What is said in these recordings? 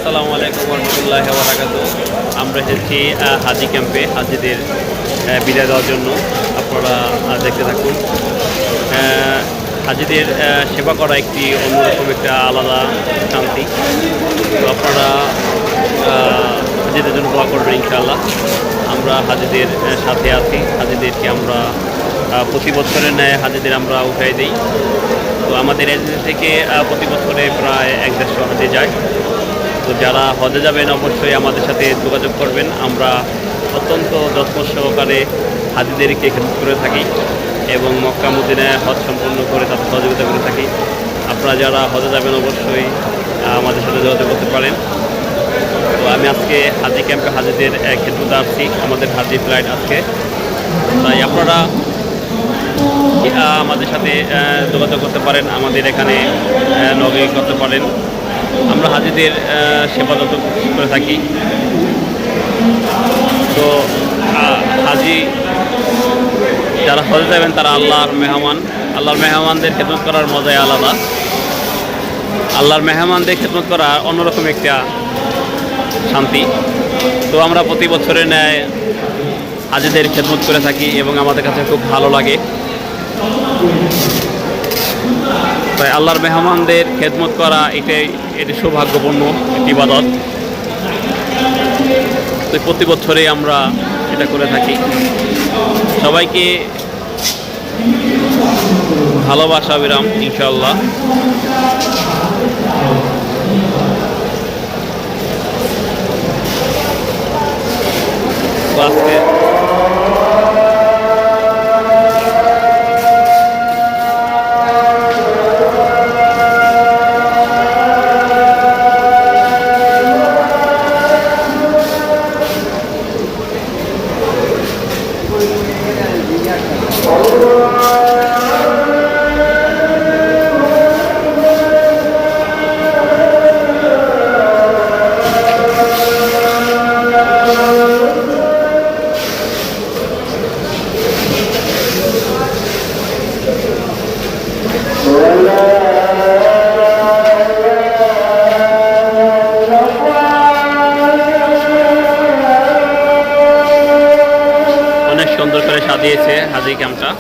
আসসালামু আলাইকুম রহমতুল্লাহি ওয়া বারাকাতুহু। আমরা এসেছি হাজি ক্যাম্পে হাজিদের বিদায় দেওয়ার জন্য। আপনারা দেখতে থাকুন। হাজিদের সেবা করা একটি অন্যরকম একটা আলাদা শান্তি। তো আপনারা হাজিদের জন্য দোয়া করবেন ইনশাআল্লাহ। আমরা হাজিদের সাথে আছি। হাজিদেরকে আমরা প্রতি বছরের ন্যায় হাজিদের আমরা উঠাই দিই। তো আমাদের এজেন্সি থেকে প্রতি বছরে প্রায় 1-150 হাজি যায়। তো যারা হজে যাবেন অবশ্যই আমাদের সাথে যোগাযোগ করবেন। আমরা অত্যন্ত যত্ন সহকারে হাজিদেরকে খেদমত করে থাকি এবং মক্কা মদিনায় হজ সম্পন্ন করে তাদের সহযোগিতা করে থাকি। আপনারা যারা হজে যাবেন অবশ্যই আমাদের সাথে যোগাযোগ করতে পারেন। তো আমি আজকে হাজি ক্যাম্পে হাজিদের খেদমতে আসছি। আমাদের হাজি ফ্লাইট আজকে, তাই আপনারা আমাদের সাথে যোগাযোগ করতে পারেন। আমাদের এখানে লগইন করতে পারেন। আমরা হাজিদের সেবা যত্ন করে থাকি। তো হাজি যারা হজে যাবেন তারা আল্লাহর মেহমান। আল্লাহর মেহমানদের খেদমত করার মজাই আলাদা। আল্লাহর মেহমানদের খেদমত করা অন্যরকম একটা শান্তি। তো আমরা প্রতি বছরের ন্যায় হাজিদের খেদমত করে থাকি এবং আমাদের কাছে খুব ভালো লাগে। তাই আল্লাহর মেহমানদের খেদমত করা এটি সৌভাগ্যপূর্ণ একটি ইবাদত। তো প্রতি বছরে আমরা এটা করে থাকি। সবাইকে ভালোবাসা বিরাম ইনশাআল্লাহ। আজকে অনেক সুন্দর করে সাজিয়েছে হাজি ক্যাম্পটা।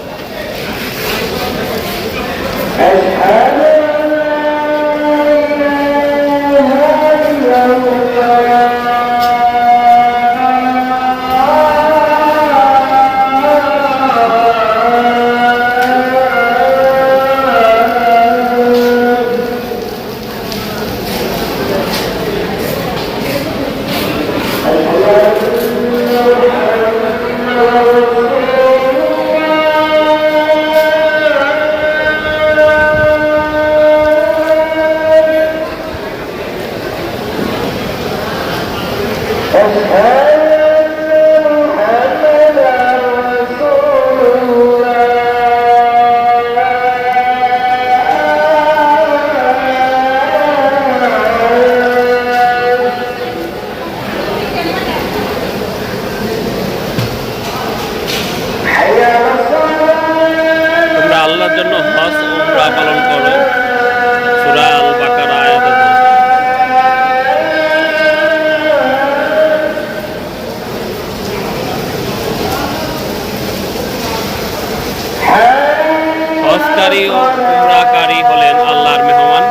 আল্লাহর জন্য হজ উমরা পালন করো। সূরা আল বাকারা আয়াত 10। হজকারী ও উমরাকারী হলেন আল্লাহর মেহমান।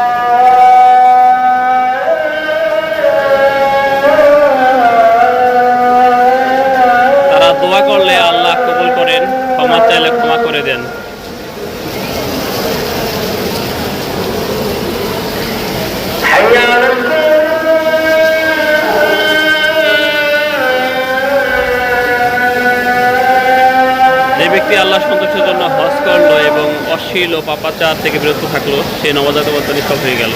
তারা দোয়া করলে আল্লাহ কবুল করেন, ক্ষমা চাইলে ক্ষমা করে দেন। যে ব্যক্তি আল্লাহ সন্তোষের জন্য হজ করলো এবং অশ্লীল ও পাপাচার থেকে বিরত থাকলো, সে নবজাতক নিষ্পাপ হয়ে গেল।